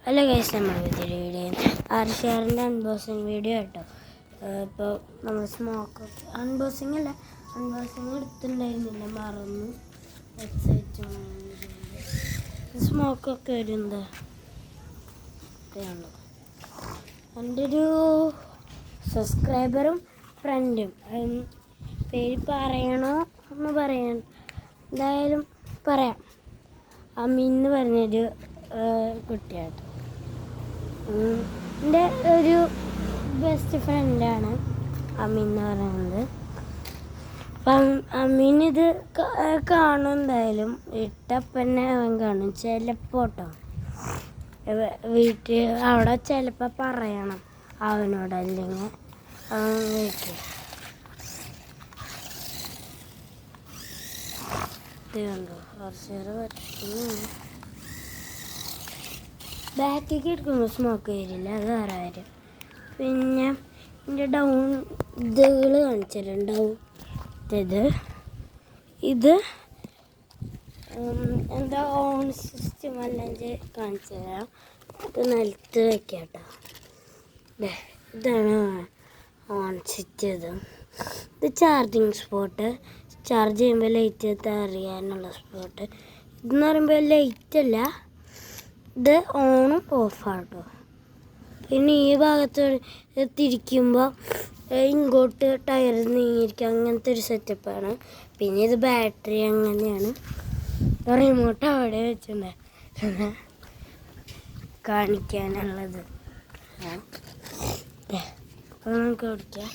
Hello guys, നമ്മൾ പുതിയൊരു video ആർഷാറിൻ്റെ unboxing video കേട്ടോ. ഇപ്പോൾ നമ്മൾ അൺബോക്സിങ് എടുത്തിട്ടുണ്ടായിരുന്നില്ല, മറന്നു വെച്ചും സ്മോക്കൊക്കെ വരുന്നത്. എൻ്റെ ഒരു സബ്സ്ക്രൈബറും ഫ്രണ്ടും പേര് പറയണോ എന്ന് പറയാൻ എന്തായാലും പറയാം. അമീൻ എന്ന് പറഞ്ഞൊരു കുട്ടിയാട്ടോ. എൻ്റെ ഒരു ബെസ്റ്റ് ഫ്രണ്ടാണ് അമീൻ എന്ന് പറയുന്നത്. അപ്പം അമീൻ ഇത് കാണും, എന്തായാലും ഇട്ടപ്പന്നെ അവൻ കാണും ചിലപ്പോൾ കേട്ടോ. വീട്ടിൽ അവിടെ ചിലപ്പോൾ പറയണം അവനോട്, അല്ലെങ്കിൽ അവൻ വീട്ടിൽ ഇത് കണ്ടോ കുറച്ചേറെ പറ്റുന്നു. ബാക്കിലേക്ക് എടുക്കുമ്പോൾ സ്മോക്ക് വരില്ല, അത് വേറെ കാര്യം. പിന്നെ ഇതിൻ്റെ ഡൗൺ ഇതുകൾ കാണിച്ചിട്ടുണ്ടാവും. ഇത് എന്താ ഓൺ സിസ്റ്റം അല്ലെങ്കിൽ കാണിച്ചു തരാം. ഇത് നിലത്ത് വയ്ക്കാം കേട്ടോ. ഇതാണ് ഓൺ സിസ്റ്റം. ഇത് ചാർജിങ് സ്പോട്ട്, ചാർജ് ചെയ്യുമ്പോൾ ലൈറ്റ് അറിയാനുള്ള സ്പോട്ട്. ഇതെന്ന് പറയുമ്പോൾ ലൈറ്റല്ല, ഇത് ഓണും ഓഫാട്ടോ. പിന്നെ ഈ ഭാഗത്ത് തിരിക്കുമ്പോൾ ഇങ്ങോട്ട് ടയർ നീങ്ങിയിരിക്കും, അങ്ങനത്തെ ഒരു സെറ്റപ്പാണ്. പിന്നെ ഇത് ബാറ്ററി അങ്ങനെയാണ്. റിമോട്ട് അവിടെ വെച്ചിട്ടുണ്ട് കാണിക്കാനുള്ളത്. അപ്പോൾ നമുക്ക് ഓടിക്കാം.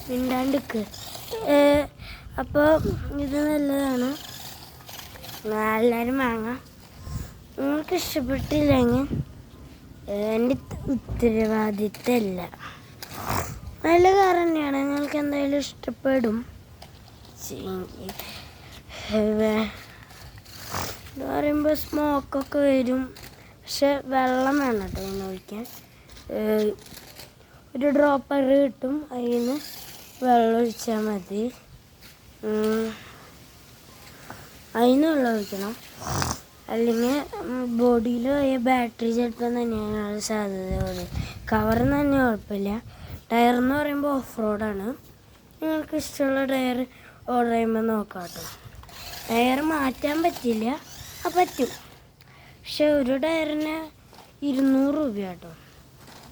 മിണ്ടാണ്ടിക്ക്. അപ്പോൾ ഇത് നല്ലതാണ്, എല്ലാവരും വാങ്ങാം. നിങ്ങൾക്ക് ഇഷ്ടപ്പെട്ടില്ലെങ്കിൽ എൻ്റെ ഉത്തരവാദിത്തമല്ല, നല്ല കാർ തന്നെയാണ്, നിങ്ങൾക്ക് എന്തായാലും ഇഷ്ടപ്പെടും. എന്ന് പറയുമ്പോൾ സ്മോക്കൊക്കെ വരും, പക്ഷെ വെള്ളം വേണം കേട്ടോ ഇതിന് ഒഴിക്കാൻ. ഒരു ഡ്രോപ്പർ കിട്ടും, അതിൽ നിന്ന് വെള്ളം ഒഴിച്ചാൽ മതി. അതിന് വെള്ളം ഒഴിക്കണം, അല്ലെങ്കിൽ ബോഡിയിൽ പോയ ബാറ്ററി ചിലപ്പം തന്നെയാണ് സാധ്യത. കവറിന് തന്നെ കുഴപ്പമില്ല. ടയർ എന്ന് പറയുമ്പോൾ ഓഫ് റോഡാണ്. നിങ്ങൾക്ക് ഇഷ്ടമുള്ള ടയർ ഓർഡർ ചെയ്യുമ്പോൾ നോക്കാം കേട്ടോ. ടയർ മാറ്റാൻ പറ്റില്ല, പറ്റും, പക്ഷെ ഒരു ടയറിന് 200 രൂപ കേട്ടോ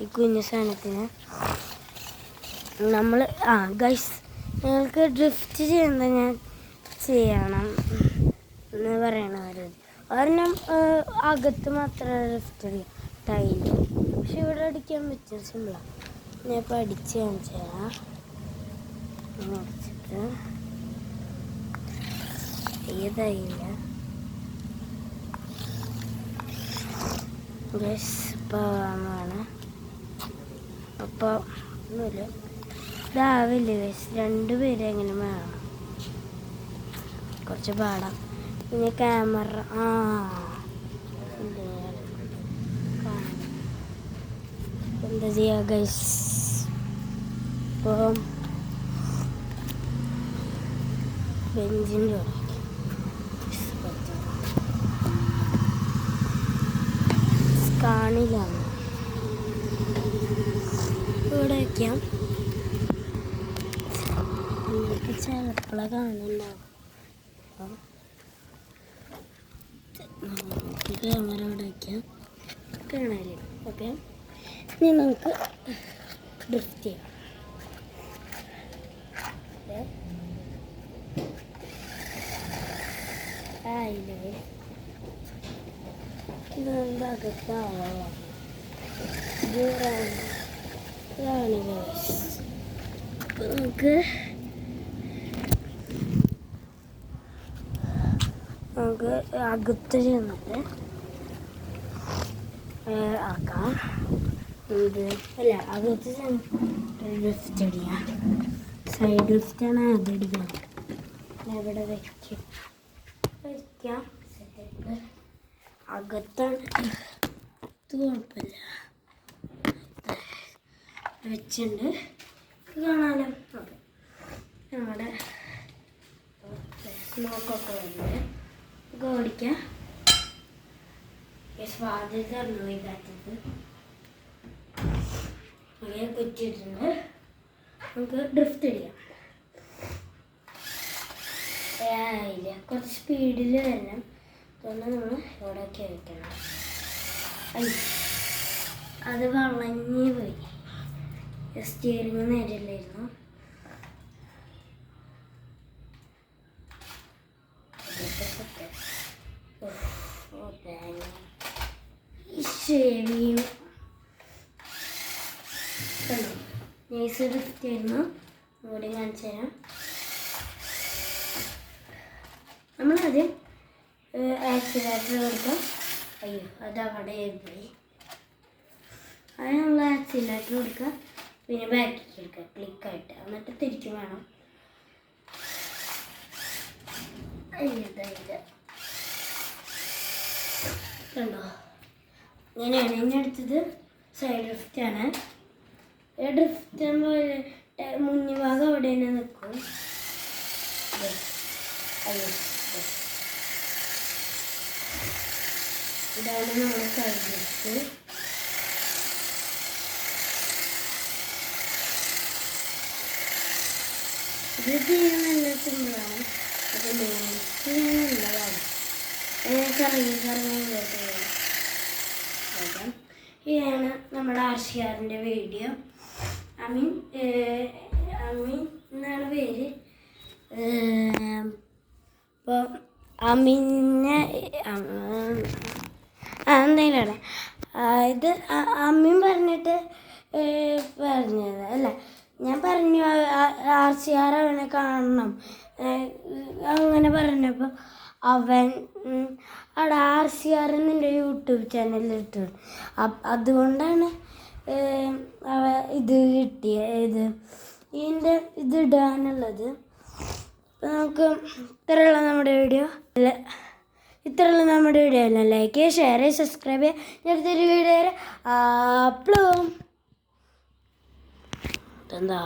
ഈ കുഞ്ഞു സാധനത്തിന്. നമ്മൾ ഗൈസ്, നിങ്ങൾക്ക് ഡ്രിഫ്റ്റ് ചെയ്യുന്നത് ഞാൻ ചെയ്യണം എന്ന് പറയണവർ ഒരെണ്ണം അകത്ത് മാത്രമേ ഡ്രിഫ്റ്റ് ചെയ്യും, ടൈല്. പക്ഷെ ഇവിടെ അടിക്കാൻ പറ്റും, സിമ്പിളാണ്. ഞാൻ ഇപ്പോൾ അടിച്ച് കാണിച്ചു തരാം. അടിച്ചിട്ട് ഏതായില്ല ഗൈസ്, പോവാമാണ്. അപ്പോൾ ഒന്നുമില്ല, ഇതാവില്ല ഗൈസ്, 2 പേര് എങ്ങനെ വേണം, കുറച്ച് പാടാം. പിന്നെ ക്യാമറ എന്താ ചെയ്യുക ഗൈസ്. ഇപ്പോൾ ബെഞ്ചിൻ്റെ കാണിലാണ് ഇവിടെ വയ്ക്കാം. നിങ്ങൾക്ക് ചിലപ്പോഴേ കാണുന്നുണ്ടാവും. അപ്പം നമുക്ക് ക്യാമറ ഇവിടെ വയ്ക്കാം, കാണാല്ലേ. ഓക്കെ, ഇനി നമുക്ക് ഡ്രിഫ്റ്റ് ചെയ്യാം. അകത്താവാം. നമുക്ക് അകത്ത് ചെന്നിട്ട് ആക്കാം. അല്ല, അകത്ത് ചെന്നിട്ട് ഡ്രിഫ്റ്റ് അടിക്കാം. സൈഡ് ഡ്രിഫ്റ്റാണ് അതടിക്കണം. എവിടെ വയ്ക്കാം സെറ്റപ്പ് അകത്താണ്, ഇത് കുഴപ്പമില്ല, വെച്ചിട്ടുണ്ട്, കാണാലോ. ഓക്കെ, നമ്മുടെ സ്മോക്കൊക്കെ വരുന്നത് നമുക്ക് ഓടിക്കാം. വാതിൽ തുറന്നു പോയി കാറ്റത്ത് അങ്ങനെ കുറ്റിയിട്ടുണ്ട്. നമുക്ക് ഡ്രിഫ്റ്റ് അടിക്കാം. ഇല്ല, കുറച്ച് സ്പീഡിൽ വരണം. അതുകൊണ്ട് നമ്മൾ ഇവിടെയൊക്കെ വയ്ക്കണം. അത് വളഞ്ഞു പോയി. സ്റ്റിയറിങ് നേരില്ലായിരുന്നു. വീണു കണ്ടോ, നൈസ് ഡ്രിഫ്റ്റ് ആയിരുന്നു. കൂടി കാണിച്ചു തരാം. നമ്മളാദ്യം ആക്സിലേറ്റർ കൊടുക്കാം. അയ്യോ, അതവിടെ പോയി. അത് നമ്മൾ ആക്സിലേറ്റർ കൊടുക്കുക, പിന്നെ ബാക്കിലേക്ക് എടുക്കുക ക്ലിക്കായിട്ട്. എന്നിട്ട് തിരിച്ചു വേണം. ഇതായിട്ട് കണ്ടോ, ഇങ്ങനെയാണ്. ഇനി അടുത്തത് സൈഡ് ഡ്രിഫ്റ്റാണ്. ഡ്രിഫ്റ്റ് മുന്നിൽ ഭാഗം അവിടെ തന്നെ നിൽക്കും. അയ്യോ, ഇതാണ് നമ്മുടെ സൈഡ് ഡ്രിഫ്റ്റ്. ഇത് ചെയ്യാൻ നല്ല സിമ്പിളാണ്. അത് നല്ലതാണ്. കറങ്ങി ഇങ്ങോട്ട് പോകാം. ഇതാണ് നമ്മുടെ ആർഷിയാറിൻ്റെ വീഡിയോ. അമീൻ എന്നാണ് പേര്. അപ്പോൾ അമീനെ എന്തായാലും ഇത് അമ്മീൻ പറഞ്ഞിട്ട് പറഞ്ഞത് അല്ല, ഞാൻ പറഞ്ഞു ആർഷിയാർ അവനെ കാണണം അങ്ങനെ പറഞ്ഞപ്പോൾ അവൻ അവിടെ ആർഷിയാർ എൻ്റെ യൂട്യൂബ് ചാനലിൽ ഇട്ടു. അതുകൊണ്ടാണ് ഇത് കിട്ടിയത്, ഇത് ഇടാനുള്ളത്. അപ്പോൾ നമുക്ക് ഇത്രയുള്ള നമ്മുടെ വീഡിയോ എല്ലാം ലൈക്ക് ചെയ്യുക, ഷെയർ ചെയ്യുക, സബ്സ്ക്രൈബ് ചെയ്യുക. അടുത്തൊരു വീഡിയോ വരെ അപ്ലോഡ് എന്താ